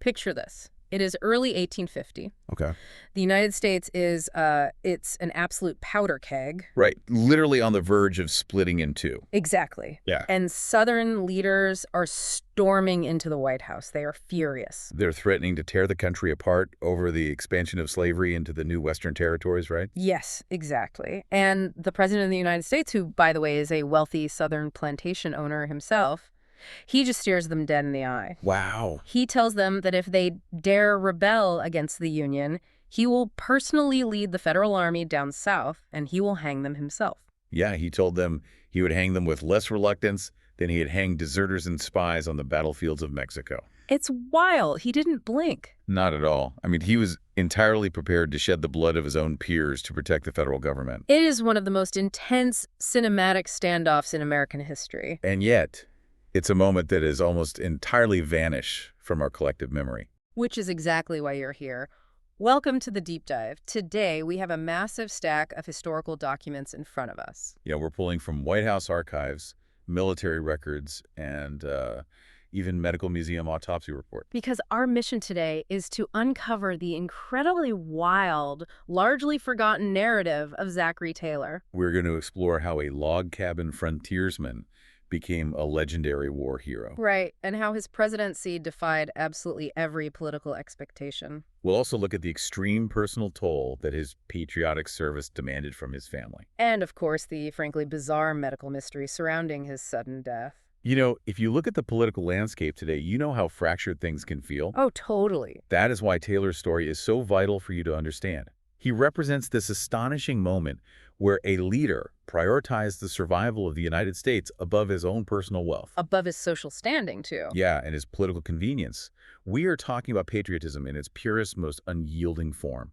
Picture this. It is early 1850. Okay. The United States is, it's an absolute powder keg. Right. Literally on the verge of splitting in two. Exactly. Yeah. And Southern leaders are storming into the White House. They are furious. They're threatening to tear the country apart over the expansion of slavery into the new Western territories, right? Yes, exactly. And the President of the United States, who, by the way, is a wealthy Southern plantation owner himself, he just stares them dead in the eye. Wow. He tells them that if they dare rebel against the Union, he will personally lead the federal army down south, and he will hang them himself. Yeah, he told them he would hang them with less reluctance than he had hanged deserters and spies on the battlefields of Mexico. It's wild. He didn't blink. Not at all. I mean, he was entirely prepared to shed the blood of his own peers to protect the federal government. It is one of the most intense cinematic standoffs in American history. And yet, it's a moment that has almost entirely vanished from our collective memory. Which is exactly why you're here. Welcome to the Deep Dive. Today, we have a massive stack of historical documents in front of us. Yeah, we're pulling from White House archives, military records, and even medical museum autopsy report. Because our mission today is to uncover the incredibly wild, largely forgotten narrative of Zachary Taylor. We're going to explore how a log cabin frontiersman became a legendary war hero. Right, and how his presidency defied absolutely every political expectation. We'll also look at the extreme personal toll that his patriotic service demanded from his family. And, of course, the frankly bizarre medical mystery surrounding his sudden death. You know, if you look at the political landscape today, you know how fractured things can feel. Oh, totally. That is why Taylor's story is so vital for you to understand. He represents this astonishing moment where a leader prioritized the survival of the United States above his own personal wealth. Above his social standing, too. Yeah, and his political convenience. We are talking about patriotism in its purest, most unyielding form.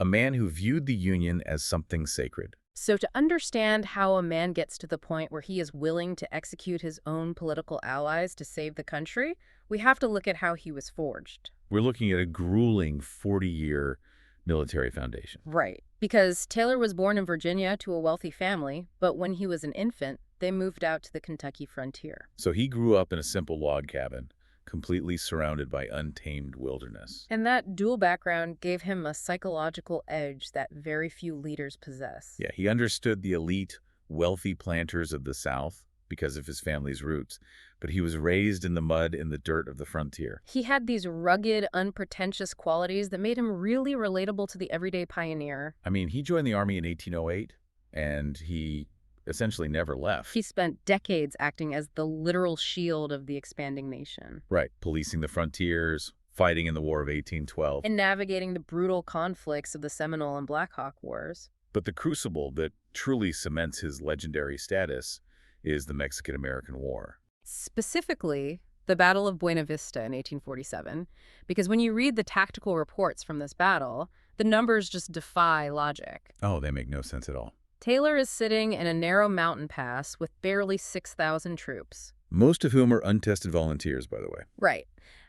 A man who viewed the Union as something sacred. So to understand how a man gets to the point where he is willing to execute his own political allies to save the country, we have to look at how he was forged. We're looking at a grueling 40-year military foundation. Right. Because Taylor was born in Virginia to a wealthy family, but when he was an infant, they moved out to the Kentucky frontier. So he grew up in a simple log cabin, completely surrounded by untamed wilderness. And that dual background gave him a psychological edge that very few leaders possess. Yeah, he understood the elite, wealthy planters of the South because of his family's roots, but he was raised in the mud and the dirt of the frontier. He had these rugged, unpretentious qualities that made him really relatable to the everyday pioneer. I mean, he joined the Army in 1808, and he essentially never left. He spent decades acting as the literal shield of the expanding nation. Right, policing the frontiers, fighting in the War of 1812. And navigating the brutal conflicts of the Seminole and Black Hawk Wars. But the crucible that truly cements his legendary status is the Mexican-American War. Specifically, the Battle of Buena Vista in 1847, because when you read the tactical reports from this battle, the numbers just defy logic. Oh, they make no sense at all. Taylor is sitting in a narrow mountain pass with barely 6,000 troops. Most of whom are untested volunteers, by the way. Right.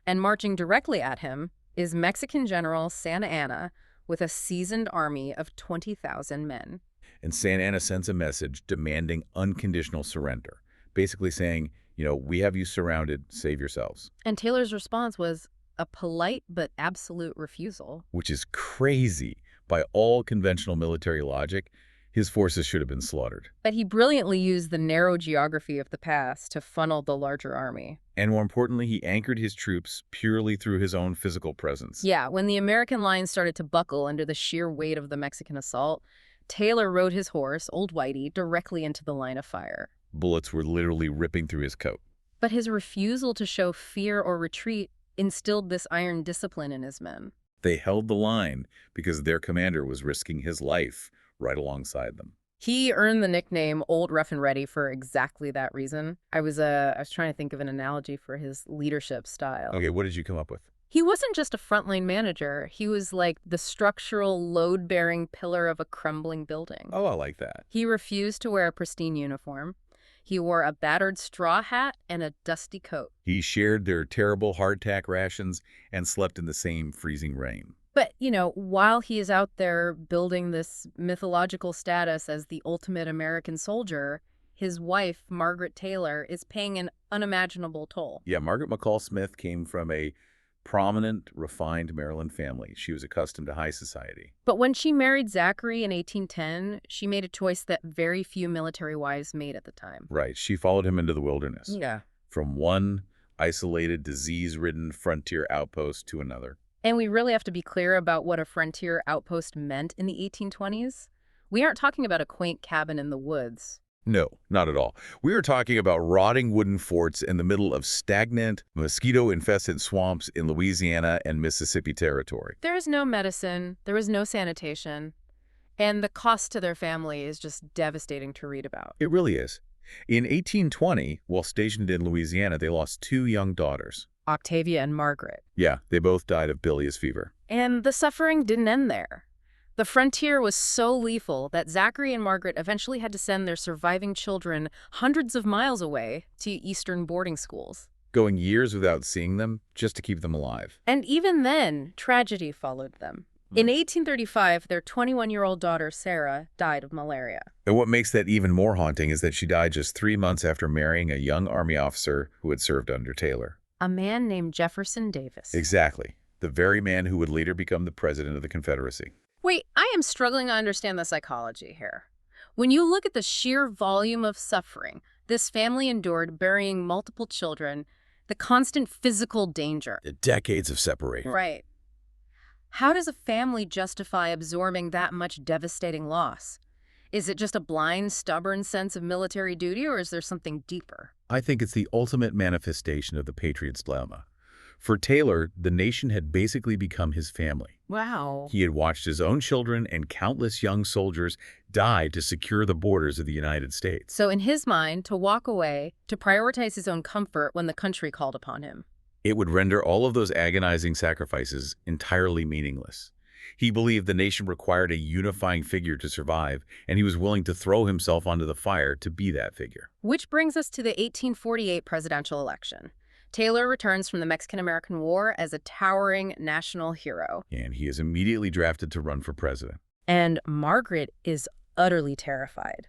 And marching directly at him is Mexican General Santa Anna with a seasoned army of 20,000 men. And Santa Anna sends a message demanding unconditional surrender, basically saying, you know, we have you surrounded, save yourselves. And Taylor's response was a polite but absolute refusal. Which is crazy. By all conventional military logic, his forces should have been slaughtered. But he brilliantly used the narrow geography of the pass to funnel the larger army. And more importantly, he anchored his troops purely through his own physical presence. Yeah, when the American lines started to buckle under the sheer weight of the Mexican assault, Taylor rode his horse, Old Whitey, directly into the line of fire. Bullets were literally ripping through his coat. But his refusal to show fear or retreat instilled this iron discipline in his men. They held the line because their commander was risking his life right alongside them. He earned the nickname Old Rough and Ready for exactly that reason. I was trying to think of an analogy for his leadership style. Okay, what did you come up with? He wasn't just a frontline manager. He was like the structural, load-bearing pillar of a crumbling building. Oh, I like that. He refused to wear a pristine uniform. He wore a battered straw hat and a dusty coat. He shared their terrible hardtack rations and slept in the same freezing rain. But, you know, while he is out there building this mythological status as the ultimate American soldier, his wife, Margaret Taylor, is paying an unimaginable toll. Yeah, Margaret McCall Smith came from a Prominent, refined Maryland family. She was accustomed to high society. But when she married Zachary in 1810, she made a choice that very few military wives made at the time. Right. She followed him into the wilderness. Yeah. From one isolated, disease-ridden frontier outpost to another. And we really have to be clear about what a frontier outpost meant in the 1820s. We aren't talking about a quaint cabin in the woods. No, not at all. We are talking about rotting wooden forts in the middle of stagnant, mosquito-infested swamps in Louisiana and Mississippi territory. There is no medicine, there is no sanitation, and the cost to their family is just devastating to read about. It really is. In 1820, while stationed in Louisiana, they lost two young daughters. Octavia and Margaret. Yeah, they both died of bilious fever. And the suffering didn't end there. The frontier was so lethal that Zachary and Margaret eventually had to send their surviving children hundreds of miles away to Eastern boarding schools. Going years without seeing them just to keep them alive. And even then, tragedy followed them. In 1835, their 21-year-old daughter, Sarah, died of malaria. And what makes that even more haunting is that she died just 3 months after marrying a young Army officer who had served under Taylor. A man named Jefferson Davis. Exactly. The very man who would later become the president of the Confederacy. Wait, I am struggling to understand the psychology here. When you look at the sheer volume of suffering this family endured, burying multiple children, the constant physical danger. The decades of separation. Right. How does a family justify absorbing that much devastating loss? Is it just a blind, stubborn sense of military duty, or is there something deeper? I think it's the ultimate manifestation of the patriot's dilemma. For Taylor, the nation had basically become his family. Wow. He had watched his own children and countless young soldiers die to secure the borders of the United States. So in his mind, to walk away, to prioritize his own comfort when the country called upon him. It would render all of those agonizing sacrifices entirely meaningless. He believed the nation required a unifying figure to survive, and he was willing to throw himself onto the fire to be that figure. Which brings us to the 1848 presidential election. Taylor returns from the Mexican-American War as a towering national hero. And he is immediately drafted to run for president. And Margaret is utterly terrified.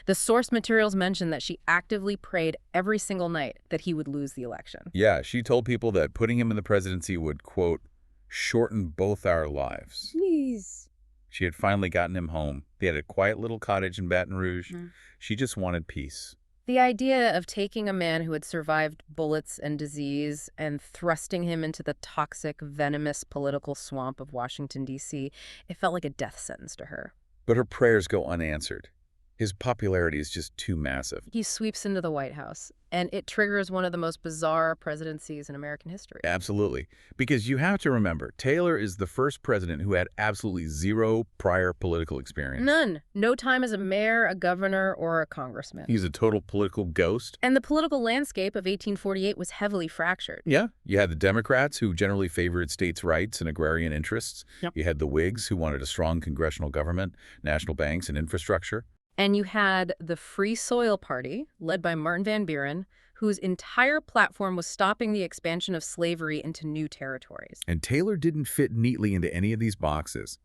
The source materials mention that she actively prayed every single night that he would lose the election. Yeah, she told people that putting him in the presidency would, quote, shorten both our lives. Please. She had finally gotten him home. They had a quiet little cottage in Baton Rouge. She just wanted peace. The idea of taking a man who had survived bullets and disease and thrusting him into the toxic, venomous political swamp of Washington, D.C., it felt like a death sentence to her. But her prayers go unanswered. His popularity is just too massive. He sweeps into the White House, and it triggers one of the most bizarre presidencies in American history. Absolutely. Because you have to remember, Taylor is the first president who had absolutely zero prior political experience. None. No time as a mayor, a governor, or a congressman. He's a total political ghost. And the political landscape of 1848 was heavily fractured. Yeah. You had the Democrats, who generally favored states' rights and agrarian interests. Yep. You had the Whigs, who wanted a strong congressional government, national banks, and infrastructure. And you had the Free Soil Party, led by Martin Van Buren, whose entire platform was stopping the expansion of slavery into new territories. And Taylor didn't fit neatly into any of these boxes.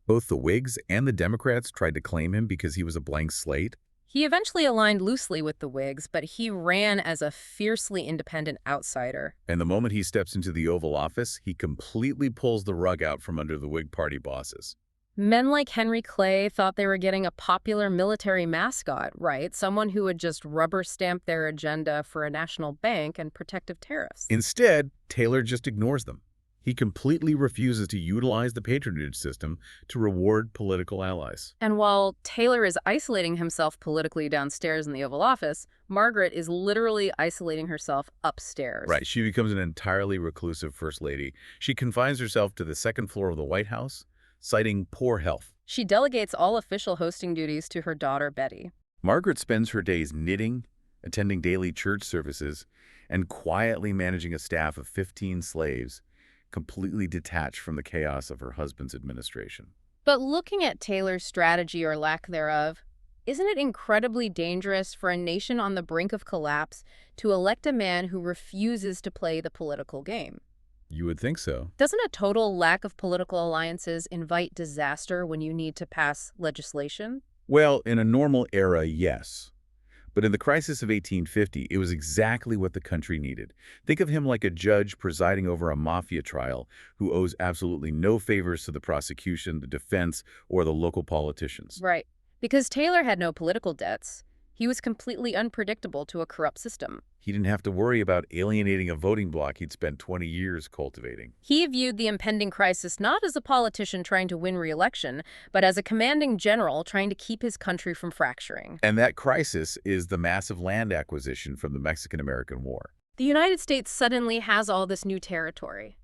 Both the Whigs and the Democrats tried to claim him because he was a blank slate. He eventually aligned loosely with the Whigs, but he ran as a fiercely independent outsider. And the moment he steps into the Oval Office, he completely pulls the rug out from under the Whig Party bosses. Men like Henry Clay thought they were getting a popular military mascot, right? Someone who would just rubber stamp their agenda for a national bank and protective tariffs. Instead, Taylor just ignores them. He completely refuses to utilize the patronage system to reward political allies. And while Taylor is isolating himself politically downstairs in the Oval Office, Margaret is literally isolating herself upstairs. Right. She becomes an entirely reclusive first lady. She confines herself to the second floor of the White House, citing poor health. She delegates all official hosting duties to her daughter, Betty. Margaret spends her days knitting, attending daily church services, and quietly managing a staff of 15 slaves, completely detached from the chaos of her husband's administration. But looking at Taylor's strategy or lack thereof, isn't it incredibly dangerous for a nation on the brink of collapse to elect a man who refuses to play the political game? You would think so. Doesn't a total lack of political alliances invite disaster when you need to pass legislation? Well, in a normal era, yes. But in the crisis of 1850, it was exactly what the country needed. Think of him like a judge presiding over a mafia trial who owes absolutely no favors to the prosecution, the defense, or the local politicians. Right. Because Taylor had no political debts. He was completely unpredictable to a corrupt system. He didn't have to worry about alienating a voting bloc he'd spent 20 years cultivating. He viewed the impending crisis not as a politician trying to win re-election, but as a commanding general trying to keep his country from fracturing. And that crisis is the massive land acquisition from the Mexican-American War. The United States suddenly has all this new territory.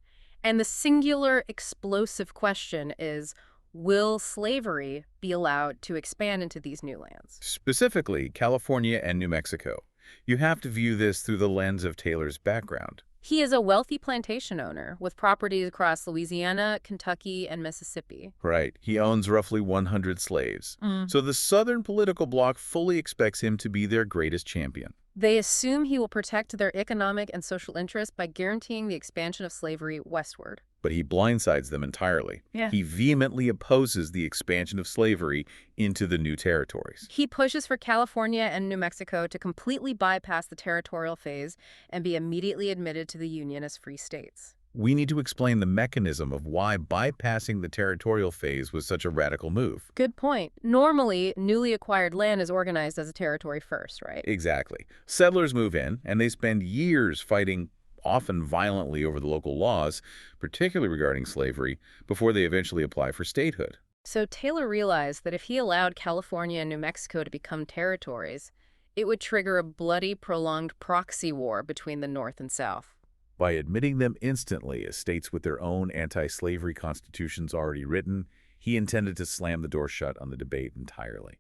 And the singular, explosive question is, will slavery be allowed to expand into these new lands? Specifically, California and New Mexico. You have to view this through the lens of Taylor's background. He is a wealthy plantation owner with properties across Louisiana, Kentucky, and Mississippi. Right. He owns roughly 100 slaves. So the Southern political bloc fully expects him to be their greatest champion. They assume he will protect their economic and social interests by guaranteeing the expansion of slavery westward. But he blindsides them entirely. Yeah. He vehemently opposes the expansion of slavery into the new territories. He pushes for California and New Mexico to completely bypass the territorial phase and be immediately admitted to the Union as free states. We need to explain the mechanism of why bypassing the territorial phase was such a radical move. Good point. Normally, newly acquired land is organized as a territory first, right? Exactly. Settlers move in, and they spend years fighting, often violently, over the local laws, particularly regarding slavery, before they eventually apply for statehood. So Taylor realized that if he allowed California and New Mexico to become territories, it would trigger a bloody, prolonged proxy war between the North and South. By admitting them instantly as states with their own anti-slavery constitutions already written, he intended to slam the door shut on the debate entirely.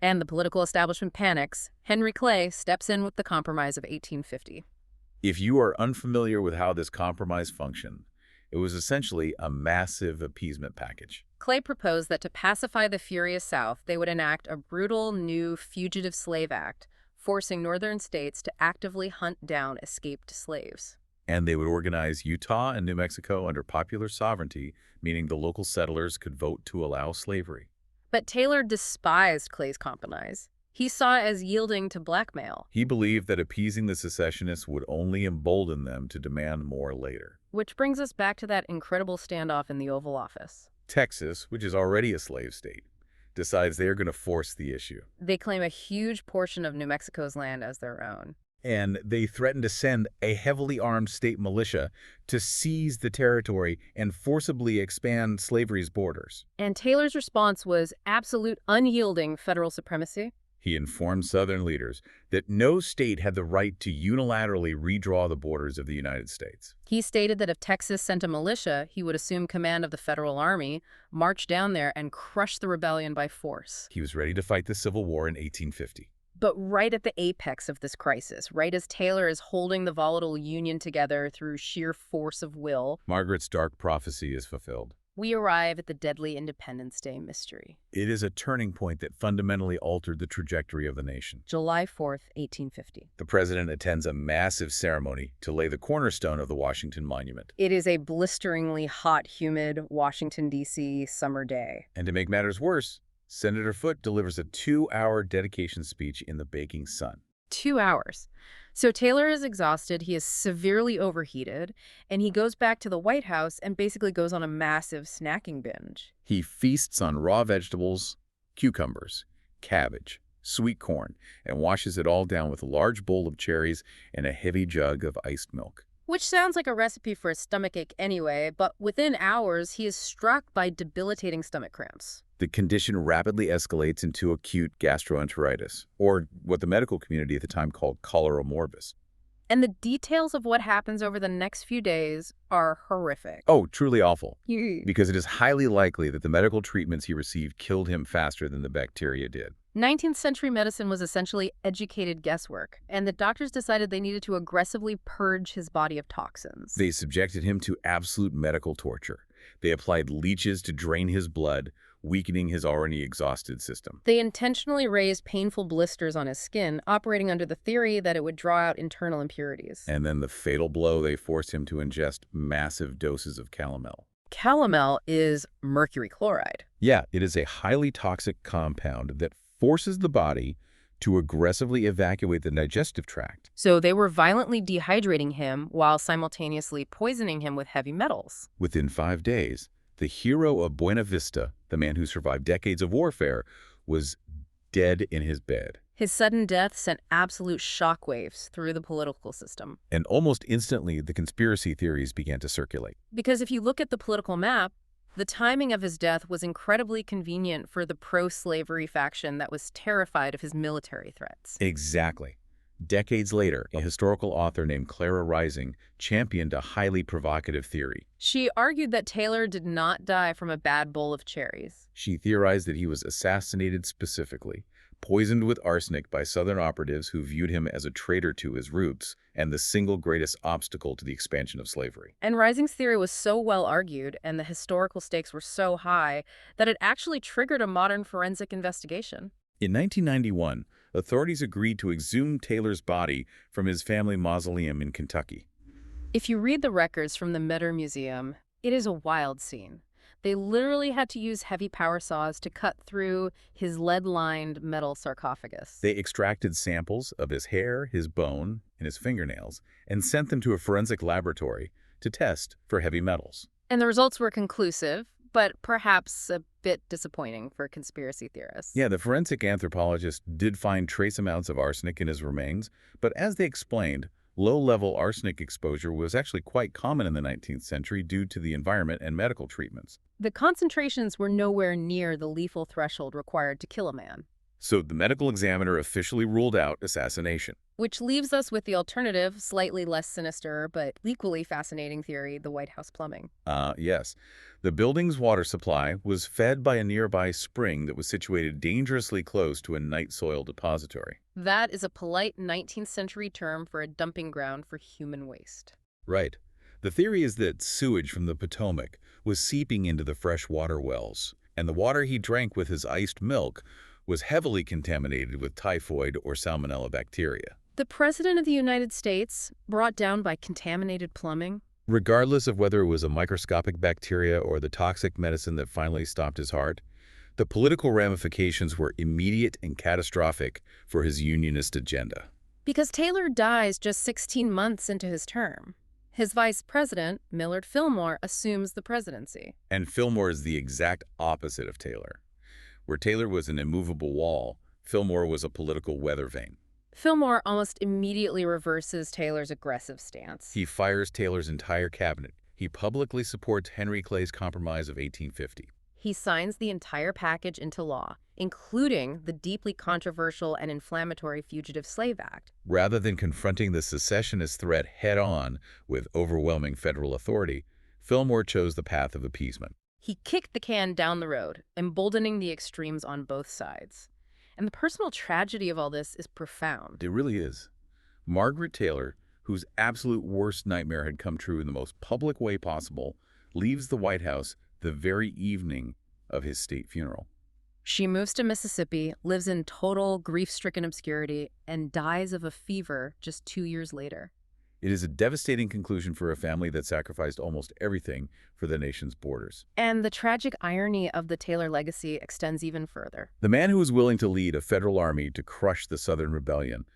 And the political establishment panics. Henry Clay steps in with the Compromise of 1850. If you are unfamiliar with how this compromise functioned, it was essentially a massive appeasement package. Clay proposed that to pacify the furious South, they would enact a brutal new Fugitive Slave Act, forcing northern states to actively hunt down escaped slaves. And they would organize Utah and New Mexico under popular sovereignty, meaning the local settlers could vote to allow slavery. But Taylor despised Clay's compromise. He saw it as yielding to blackmail. He believed that appeasing the secessionists would only embolden them to demand more later. Which brings us back to that incredible standoff in the Oval Office. Texas, which is already a slave state, decides they are going to force the issue. They claim a huge portion of New Mexico's land as their own. And they threaten to send a heavily armed state militia to seize the territory and forcibly expand slavery's borders. And Taylor's response was absolute unyielding federal supremacy. He informed Southern leaders that no state had the right to unilaterally redraw the borders of the United States. He stated that if Texas sent a militia, he would assume command of the federal army, march down there, and crush the rebellion by force. He was ready to fight the Civil War in 1850. But right at the apex of this crisis, right as Taylor is holding the volatile Union together through sheer force of will, Margaret's dark prophecy is fulfilled. we arrive at the deadly Independence Day mystery. It is a turning point that fundamentally altered the trajectory of the nation. July 4th, 1850. The president attends a massive ceremony to lay the cornerstone of the Washington Monument. It is a blisteringly hot, humid Washington, D.C. summer day. And to make matters worse, Senator Foote delivers a 2-hour dedication speech in the baking sun. 2 hours. So Taylor is exhausted, he is severely overheated, and he goes back to the White House and basically goes on a massive snacking binge. He feasts on raw vegetables, cucumbers, cabbage, sweet corn, and washes it all down with a large bowl of cherries and a heavy jug of iced milk. Which sounds like a recipe for a stomachache anyway, but within hours, he is struck by debilitating stomach cramps. The condition rapidly escalates into acute gastroenteritis, or what the medical community at the time called cholera morbus. And the details of what happens over the next few days are horrific. Oh, truly awful. Yeah. Because it is highly likely that the medical treatments he received killed him faster than the bacteria did. 19th century medicine was essentially educated guesswork, and the doctors decided they needed to aggressively purge his body of toxins. They subjected him to absolute medical torture. They applied leeches to drain his blood, weakening his already exhausted system. They intentionally raised painful blisters on his skin, operating under the theory that it would draw out internal impurities. And then the fatal blow, they forced him to ingest massive doses of calomel. Calomel is mercury chloride. Yeah, it is a highly toxic compound that forces the body to aggressively evacuate the digestive tract. So they were violently dehydrating him while simultaneously poisoning him with heavy metals. Within 5 days, the hero of Buena Vista, the man who survived decades of warfare, was dead in his bed. His sudden death sent absolute shockwaves through the political system. And almost instantly, the conspiracy theories began to circulate. Because if you look at the political map, the timing of his death was incredibly convenient for the pro-slavery faction that was terrified of his military threats. Exactly. Decades later, a historical author named Clara Rising championed a highly provocative theory. She argued that Taylor did not die from a bad bowl of cherries. She theorized that he was assassinated specifically, poisoned with arsenic by Southern operatives who viewed him as a traitor to his roots and the single greatest obstacle to the expansion of slavery. And Rising's theory was so well argued and the historical stakes were so high that it actually triggered a modern forensic investigation. In 1991, authorities agreed to exhume Taylor's body from his family mausoleum in Kentucky. If you read the records from the Metter Museum, it is a wild scene. They literally had to use heavy power saws to cut through his lead-lined metal sarcophagus. They extracted samples of his hair, his bone, and his fingernails and sent them to a forensic laboratory to test for heavy metals. And the results were conclusive, but perhaps a bit disappointing for conspiracy theorists. Yeah, the forensic anthropologist did find trace amounts of arsenic in his remains, but as they explained, low-level arsenic exposure was actually quite common in the 19th century due to the environment and medical treatments. The concentrations were nowhere near the lethal threshold required to kill a man. So the medical examiner officially ruled out assassination. Which leaves us with the alternative, slightly less sinister, but equally fascinating theory, the White House plumbing. Yes. The building's water supply was fed by a nearby spring that was situated dangerously close to a night soil depository. That is a polite 19th century term for a dumping ground for human waste. Right. The theory is that sewage from the Potomac was seeping into the fresh water wells, and the water he drank with his iced milk was heavily contaminated with typhoid or salmonella bacteria. The President of the United States, brought down by contaminated plumbing? Regardless of whether it was a microscopic bacteria or the toxic medicine that finally stopped his heart, the political ramifications were immediate and catastrophic for his unionist agenda. Because Taylor dies just 16 months into his term. His vice president, Millard Fillmore, assumes the presidency. And Fillmore is the exact opposite of Taylor. Where Taylor was an immovable wall, Fillmore was a political weather vane. Fillmore almost immediately reverses Taylor's aggressive stance. He fires Taylor's entire cabinet. He publicly supports Henry Clay's Compromise of 1850. He signs the entire package into law, including the deeply controversial and inflammatory Fugitive Slave Act. Rather than confronting the secessionist threat head-on with overwhelming federal authority, Fillmore chose the path of appeasement. He kicked the can down the road, emboldening the extremes on both sides. And the personal tragedy of all this is profound. It really is. Margaret Taylor, whose absolute worst nightmare had come true in the most public way possible, leaves the White House the very evening of his state funeral. She moves to Mississippi, lives in total grief-stricken obscurity, and dies of a fever just 2 years later. It is a devastating conclusion for a family that sacrificed almost everything for the nation's borders. And the tragic irony of the Taylor legacy extends even further. The man who was willing to lead a federal army to crush the Southern Rebellion,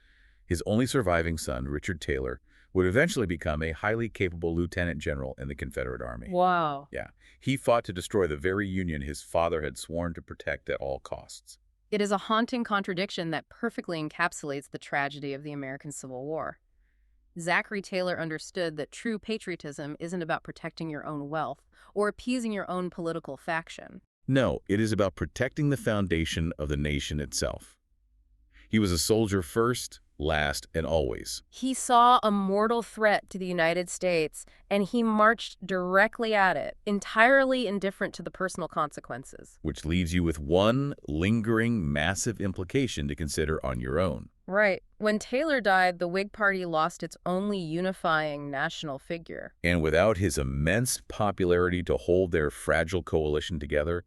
his only surviving son, Richard Taylor, would eventually become a highly capable lieutenant general in the Confederate Army. Wow. Yeah, he fought to destroy the very union his father had sworn to protect at all costs. It is a haunting contradiction that perfectly encapsulates the tragedy of the American Civil War. Zachary Taylor understood that true patriotism isn't about protecting your own wealth or appeasing your own political faction. No, it is about protecting the foundation of the nation itself. He was a soldier first, last, and always. He saw a mortal threat to the United States, and he marched directly at it, entirely indifferent to the personal consequences. Which leaves you with one lingering, massive implication to consider on your own. Right. When Taylor died, the Whig Party lost its only unifying national figure. And without his immense popularity to hold their fragile coalition together,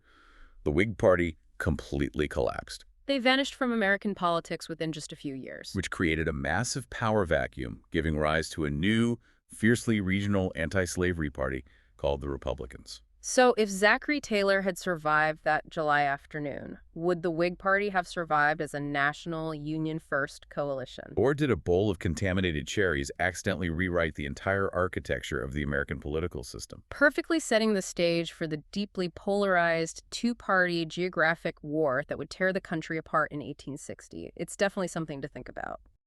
the Whig Party completely collapsed. They vanished from American politics within just a few years. Which created a massive power vacuum, giving rise to a new, fiercely regional anti-slavery party called the Republicans. So, if Zachary Taylor had survived that July afternoon, would the Whig Party have survived as a national Union First coalition? Or did a bowl of contaminated cherries accidentally rewrite the entire architecture of the American political system? Perfectly setting the stage for the deeply polarized two-party geographic war that would tear the country apart in 1860. It's definitely something to think about.